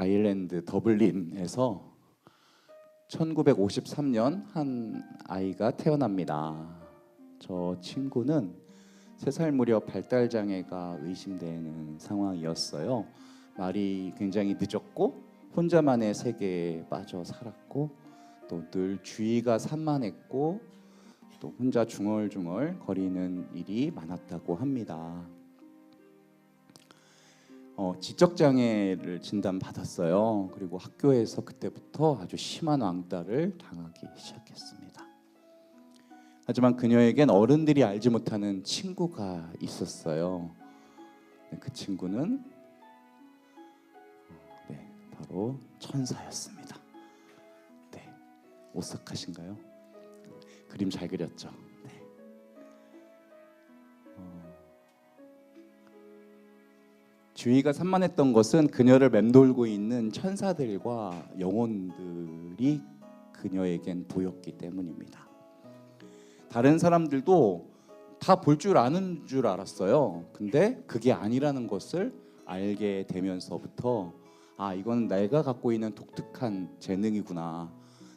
아일랜드 더블린에서 1953년 한 아이가 태어납니다. 저 친구는 3살 무렵 발달 장애가 의심되는 상황이었어요. 말이 굉장히 늦었고 혼자만의 세계에 빠져 살았고 또 늘 주위가 산만했고 또 혼자 중얼중얼 거리는 일이 많았다고 합니다. 지적 장애를 진단받았어요. 그리고 학교에서 그때부터 아주 심한 왕따를 당하기 시작했습니다. 하지만 그녀에겐 어른들이 알지 못하는 친구가 있었어요. 그 친구는 바로 천사였습니다. 오싹하신가요? 그림 잘 그렸죠? 주위가 산만했던 것은 그녀를 맴돌고 있는 천사들과 영혼들이 그녀에겐 보였기 때문입니다. 다른 사람들도 다 볼 줄 아는 줄 알았어요. 근데 그게 아니라는 것을 알게 되면서부터 이건 내가 갖고 있는 독특한 재능이구나.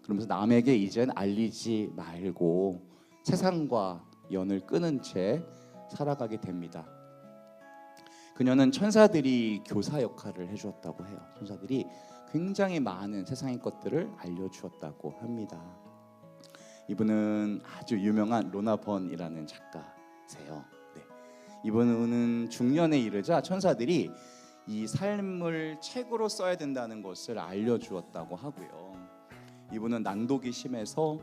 그러면서 남에게 이젠 알리지 말고 세상과 연을 끊은 채 살아가게 됩니다. 그녀는 천사들이 교사 역할을 해주었다고 해요. 천사들이 굉장히 많은 세상의 것들을 알려주었다고 합니다. 이분은 아주 유명한 로나 번이라는 작가세요. 이분은 중년에 이르자 천사들이 이 삶을 책으로 써야 된다는 것을 알려주었다고 하고요. 이분은 난독이 심해서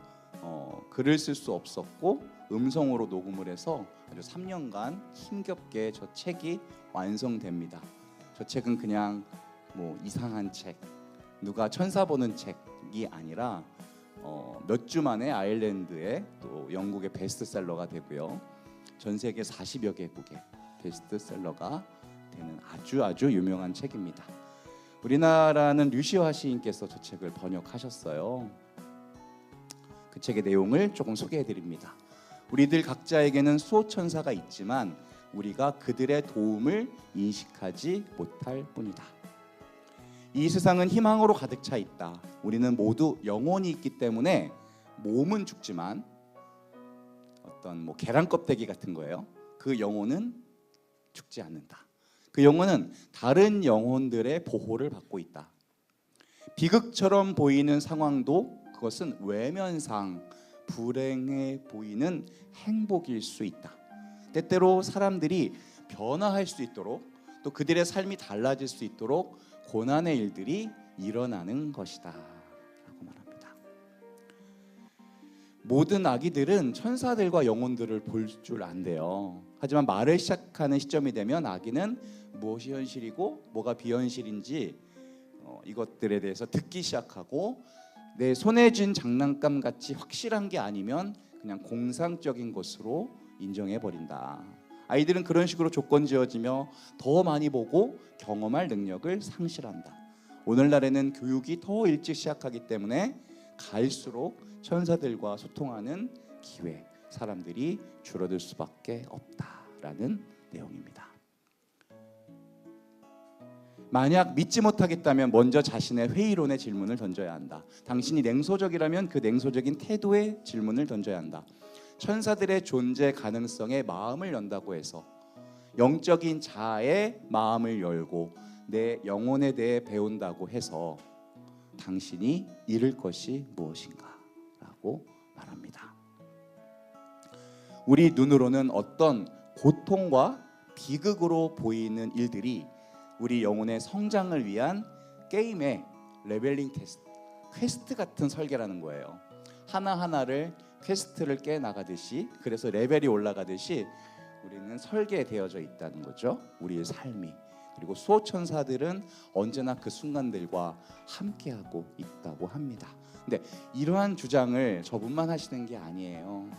글을 쓸 수 없었고 음성으로 녹음을 해서 아주 3년간 힘겹게 저 책이 완성됩니다. 저 책은 그냥 이상한 책, 누가 천사 보는 책이 아니라 몇 주 만에 아일랜드의 또 영국의 베스트셀러가 되고요. 전 세계 40여 개국의 베스트셀러가 되는 아주 유명한 책입니다. 우리나라는 류시화 시인께서 저 책을 번역하셨어요. 그 책의 내용을 조금 소개해 드립니다. 우리들 각자에게는 수호천사가 있지만 우리가 그들의 도움을 인식하지 못할 뿐이다. 이 세상은 희망으로 가득 차 있다. 우리는 모두 영혼이 있기 때문에 몸은 죽지만 어떤 계란 껍데기 같은 거예요. 그 영혼은 죽지 않는다. 그 영혼은 다른 영혼들의 보호를 받고 있다. 비극처럼 보이는 상황도 그것은 외면상 불행해 보이는 행복일 수 있다. 때때로 사람들이 변화할 수 있도록 또 그들의 삶이 달라질 수 있도록 고난의 일들이 일어나는 것이다 라고 말합니다. 모든 아기들은 천사들과 영혼들을 볼 줄 안대요. 하지만 말을 시작하는 시점이 되면 아기는 무엇이 현실이고 뭐가 비현실인지 이것들에 대해서 듣기 시작하고 내 손에 쥔 장난감 같이 확실한 게 아니면 그냥 공상적인 것으로 인정해버린다. 아이들은 그런 식으로 조건 지어지며 더 많이 보고 경험할 능력을 상실한다. 오늘날에는 교육이 더 일찍 시작하기 때문에 갈수록 천사들과 소통하는 기회, 사람들이 줄어들 수밖에 없다라는 내용입니다. 만약 믿지 못하겠다면 먼저 자신의 회의론의 질문을 던져야 한다. 당신이 냉소적이라면 그 냉소적인 태도의 질문을 던져야 한다. 천사들의 존재 가능성에 마음을 연다고 해서 영적인 자아의 마음을 열고 내 영혼에 대해 배운다고 해서 당신이 잃을 것이 무엇인가 라고 말합니다. 우리 눈으로는 어떤 고통과 비극으로 보이는 일들이 우리 영혼의 성장을 위한 게임의 레벨링 퀘스트 같은 설계라는 거예요. 하나하나를 퀘스트를 깨 나가듯이, 그래서 레벨이 올라가듯이 우리는 설계되어져 있다는 거죠. 우리의 삶이. 그리고 수호천사들은 언제나 그 순간들과 함께하고 있다고 합니다. 근데 이러한 주장을 저분만 하시는 게 아니에요.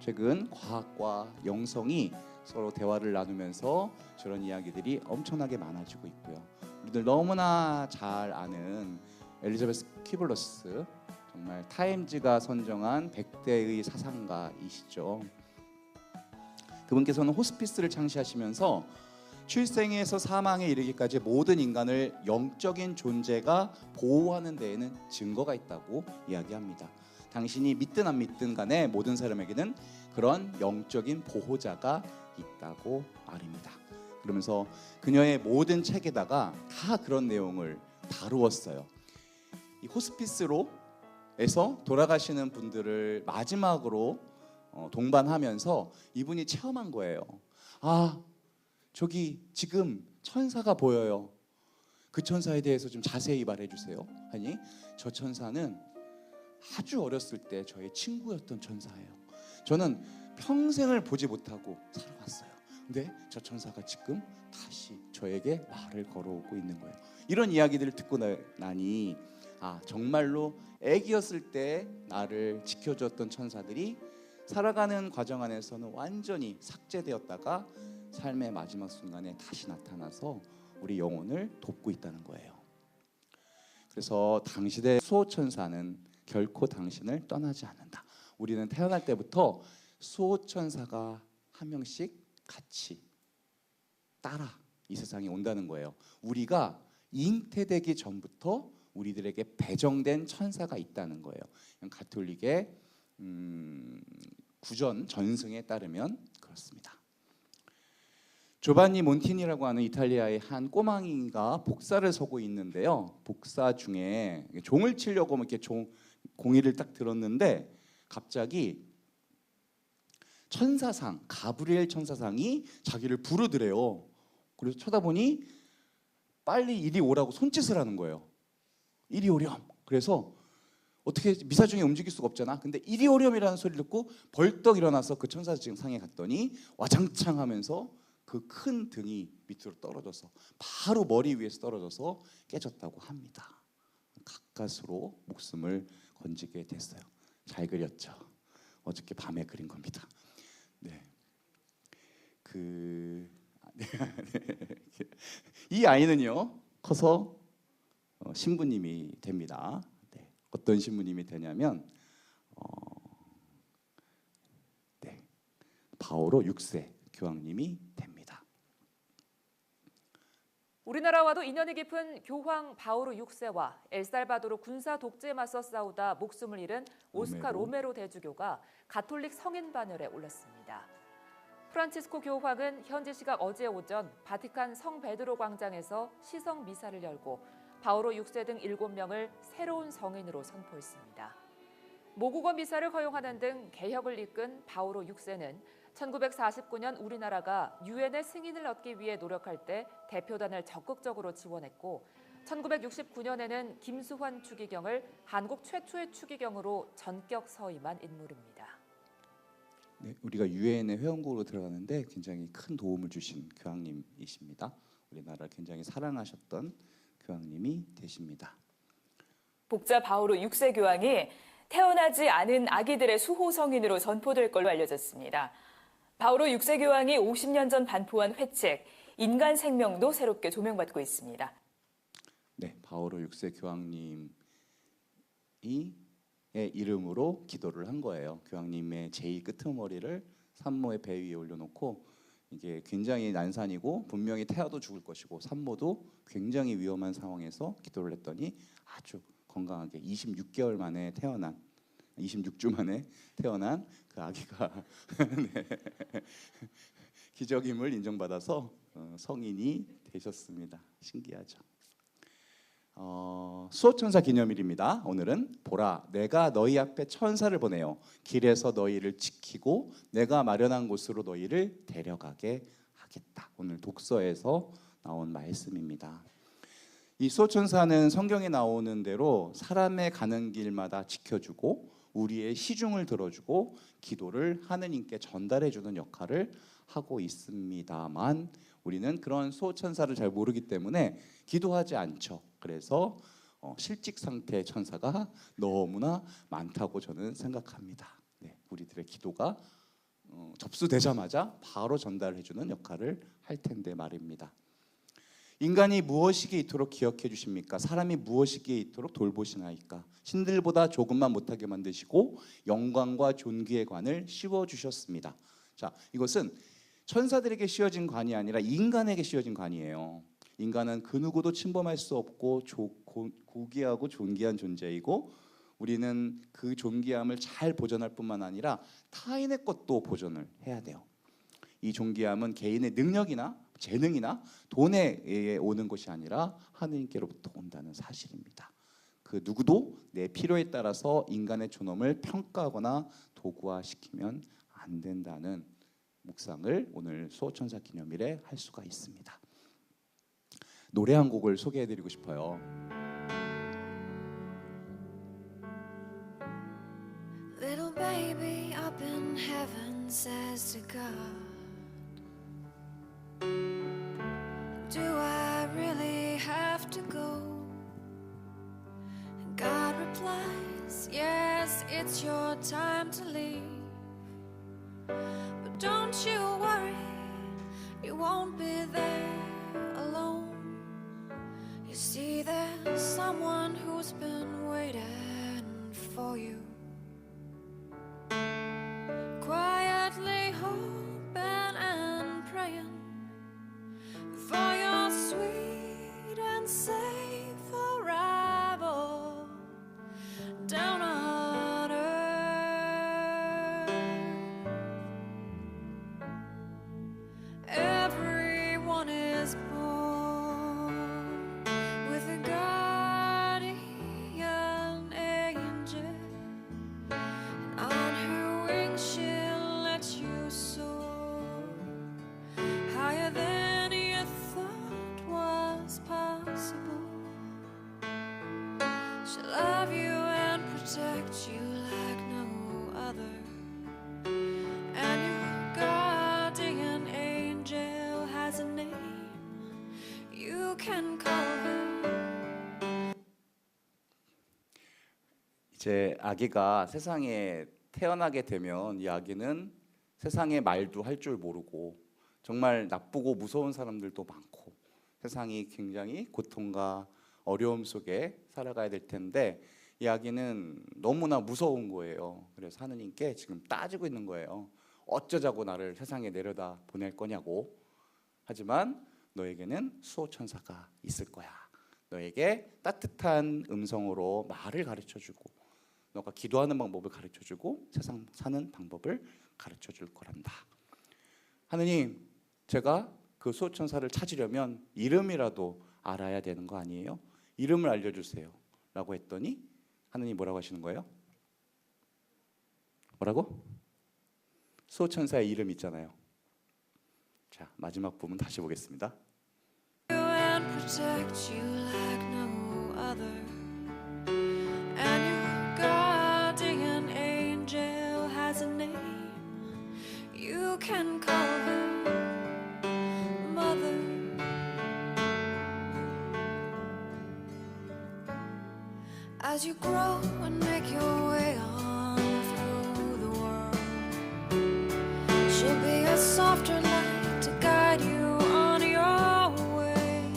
최근 과학과 영성이 서로 대화를 나누면서 저런 이야기들이 엄청나게 많아지고 있고요. 우리들 너무나 잘 아는 엘리자베스 퀴블러스, 정말 타임즈가 선정한 100대의 사상가이시죠. 그분께서는 호스피스를 창시하시면서 출생에서 사망에 이르기까지 모든 인간을 영적인 존재가 보호하는 데에는 증거가 있다고 이야기합니다. 당신이 믿든 안 믿든 간에 모든 사람에게는 그런 영적인 보호자가 있다고 말입니다. 그러면서 그녀의 모든 책에다가 다 그런 내용을 다루었어요. 이 호스피스로에서 돌아가시는 분들을 마지막으로 동반하면서 이분이 체험한 거예요. 아, 저기 지금 천사가 보여요. 그 천사에 대해서 좀 자세히 말해 주세요. 아니, 저 천사는 아주 어렸을 때 저의 친구였던 천사예요. 저는 평생을 보지 못하고 살아왔어요. 근데 저 천사가 지금 다시 저에게 말을 걸어오고 있는 거예요. 이런 이야기들을 듣고 나니 정말로 애기였을 때 나를 지켜줬던 천사들이 살아가는 과정 안에서는 완전히 삭제되었다가 삶의 마지막 순간에 다시 나타나서 우리 영혼을 돕고 있다는 거예요. 그래서 당시의 수호천사는 결코 당신을 떠나지 않는다. 우리는 태어날 때부터 수호천사가 한 명씩 같이 따라 이 세상에 온다는 거예요. 우리가 잉태되기 전부터 우리들에게 배정된 천사가 있다는 거예요. 가톨릭의 구전 전승에 따르면 그렇습니다. 조반니 몬티니라고 하는 이탈리아의 한 꼬망이가 복사를 서고 있는데요. 복사 중에 종을 치려고 이렇게 공의를 딱 들었는데 갑자기 천사상, 가브리엘 천사상이 자기를 부르더래요. 그래서 쳐다보니 빨리 이리 오라고 손짓을 하는 거예요. 이리 오렴. 그래서 어떻게 미사중에 움직일 수가 없잖아. 근데 이리 오렴이라는 소리를 듣고 벌떡 일어나서 그 천사상에 갔더니 와장창 하면서 그 큰 등이 밑으로 떨어져서 바로 머리 위에서 떨어져서 깨졌다고 합니다. 가까스로 목숨을 건지게 됐어요. 잘 그렸죠. 어저께 밤에 그린 겁니다. 네. 이 아이는요 커서 신부님이 됩니다. 네. 어떤 신부님이 되냐면 바오로 6세 교황님이 됩니다. 우리나라와도 인연이 깊은 교황 바오로 6세와 엘살바도르 군사 독재에 맞서 싸우다 목숨을 잃은 오스카 로메로 대주교가 가톨릭 성인 반열에 올랐습니다. 프란치스코 교황은 현지 시각 어제 오전 바티칸 성 베드로 광장에서 시성 미사를 열고 바오로 6세 등 7명을 새로운 성인으로 선포했습니다. 모국어 미사를 허용하는 등 개혁을 이끈 바오로 6세는 1949년 우리나라가 유엔의 승인을 얻기 위해 노력할 때 대표단을 적극적으로 지원했고 1969년에는 김수환 추기경을 한국 최초의 추기경으로 전격 서임한 인물입니다. 네, 우리가 유엔의 회원국으로 들어가는데 굉장히 큰 도움을 주신 교황님이십니다. 우리나라를 굉장히 사랑하셨던 교황님이 되십니다. 복자 바오로 6세 교황이 태어나지 않은 아기들의 수호 성인으로 선포될 걸로 알려졌습니다. 바오로 6세 교황이 50년 전 반포한 회책 인간 생명도 새롭게 조명받고 있습니다. 네, 바오로 6세 교황님의 이름으로 기도를 한 거예요. 교황님의 제2 끄트머리를 산모의 배 위에 올려놓고 이게 굉장히 난산이고 분명히 태아도 죽을 것이고 산모도 굉장히 위험한 상황에서 기도를 했더니 아주 건강하게 26개월 만에 태어난 26주 만에 태어난 그 아기가 네. 기적임을 인정받아서 성인이 되셨습니다. 신기하죠. 수호천사 기념일입니다. 오늘은 보라 내가 너희 앞에 천사를 보내어 길에서 너희를 지키고 내가 마련한 곳으로 너희를 데려가게 하겠다. 오늘 독서에서 나온 말씀입니다. 이 수호천사는 성경에 나오는 대로 사람의 가는 길마다 지켜주고 우리의 시중을 들어주고 기도를 하느님께 전달해주는 역할을 하고 있습니다만 우리는 그런 수호천사를 잘 모르기 때문에 기도하지 않죠. 그래서 실직 상태의 천사가 너무나 많다고 저는 생각합니다. 네, 우리들의 기도가 접수되자마자 바로 전달해주는 역할을 할 텐데 말입니다. 인간이 무엇이기에 이토록 기억해 주십니까? 사람이 무엇이기에 이토록 돌보시나이까? 신들보다 조금만 못하게 만드시고 영광과 존귀의 관을 씌워 주셨습니다. 자, 이것은 천사들에게 씌워진 관이 아니라 인간에게 씌워진 관이에요. 인간은 그 누구도 침범할 수 없고 고귀하고 존귀한 존재이고 우리는 그 존귀함을 잘 보존할 뿐만 아니라 타인의 것도 보존을 해야 돼요. 이 존귀함은 개인의 능력이나 재능이나 돈에 의해 오는 것이 아니라 하느님께로부터 온다는 사실입니다. 그 누구도 내 필요에 따라서 인간의 존엄을 평가하거나 도구화시키면 안 된다는 묵상을 오늘 수호천사 기념일에 할 수가 있습니다. 노래 한 곡을 소개해드리고 싶어요. Little baby up in heaven says to God, do I really have to go? And God replies, yes, it's your time to leave. But don't you worry, you won't be there alone. You see, there's someone who's been waiting for you, quietly hoping and praying for your sweet and safe arrival down on earth. Everyone is born with a guardian angel, and on her wings she'll let you soar higher than you thought was possible. She'll love you and protect you like no other, and your guardian angel has a name. You can call her. 이제 아기가 세상에 태어나게 되면 이 아기는 세상의 말도 할 줄 모르고 정말 나쁘고 무서운 사람들도 많고 세상이 굉장히 고통과 어려움 속에 살아가야 될 텐데 이 아기는 너무나 무서운 거예요. 그래서 하느님께 지금 따지고 있는 거예요. 어쩌자고 나를 세상에 내려다 보낼 거냐고. 하지만 너에게는 수호천사가 있을 거야. 너에게 따뜻한 음성으로 말을 가르쳐주고 너가 기도하는 방법을 가르쳐주고 세상 사는 방법을 가르쳐줄 거란다. 하느님, 제가 그 수호천사를 찾으려면 이름이라도 알아야 되는 거 아니에요? 이름을 알려주세요 라고 했더니 하느님 뭐라고 하시는 거예요? 뭐라고? 수호천사의 이름 있잖아요. 자, 마지막 부분 다시 보겠습니다. And protect you like no other, and your guardian angel has a name. You can call her Mother. As you grow and make your way on through the world, she'll be a softer light to guide you on your way,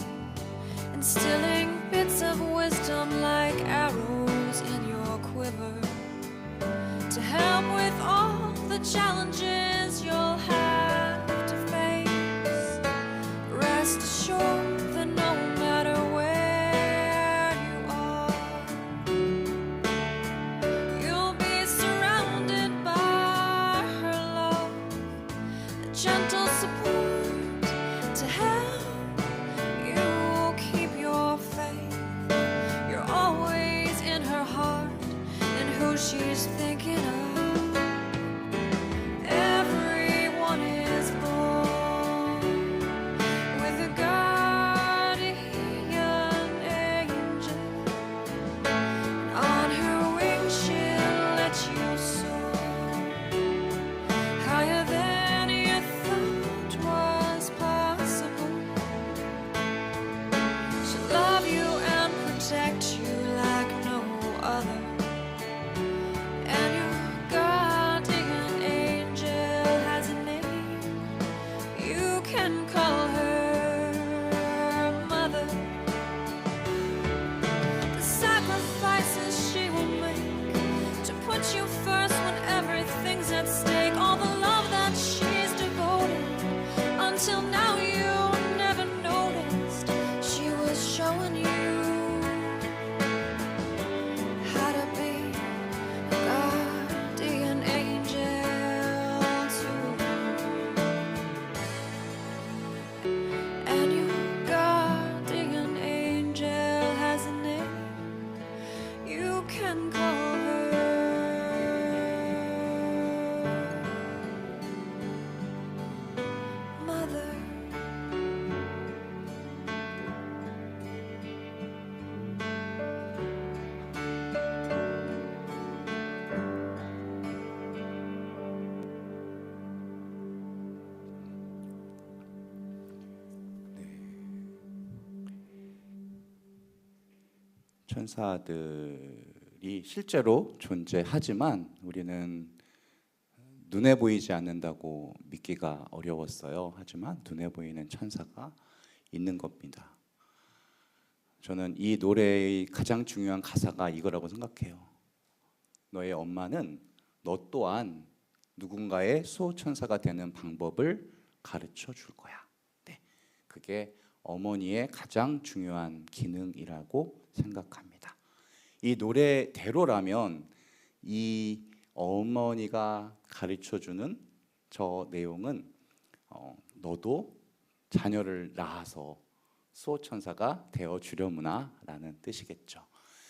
instilling bits of wisdom like arrows in your quiver to help with all the challenges you'll have to face. Rest assured that no matter where you are, you'll be surrounded by her love, a gentle support to help you keep your faith. You're always in her heart and who she's thinking of. Everyone is born with a guardian angel. On her wings she'll let you soar higher than you thought was possible. She'll love you and protect you like no other, and your guardian angel has a name. You can call her Mother. The sacrifices she will make to put you first when everything's at stake, all the love that she's devoted and your guardian angel has a name. You can call her Mother. 천사들이 실제로 존재하지만 우리는 눈에 보이지 않는다고 믿기가 어려웠어요. 하지만 눈에 보이는 천사가 있는 겁니다. 저는 이 노래의 가장 중요한 가사가 이거라고 생각해요. 너의 엄마는 너 또한 누군가의 수호천사가 되는 방법을 가르쳐 줄 거야. 네, 그게 어머니의 가장 중요한 기능이라고 생각합니다. 이 노래대로라면 이 어머니가 가르쳐주는 저 내용은 너도 자녀를 낳아서 수호천사가 되어주려무나라는 뜻이겠죠.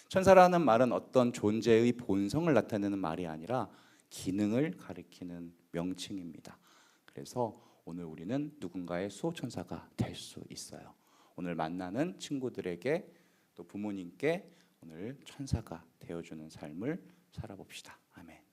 천사라는 말은 어떤 존재의 본성을 나타내는 말이 아니라 기능을 가리키는 명칭입니다. 그래서 오늘 우리는 누군가의 수호천사가 될 수 있어요. 오늘 만나는 친구들에게 또 부모님께 오늘 천사가 되어주는 삶을 살아봅시다. 아멘.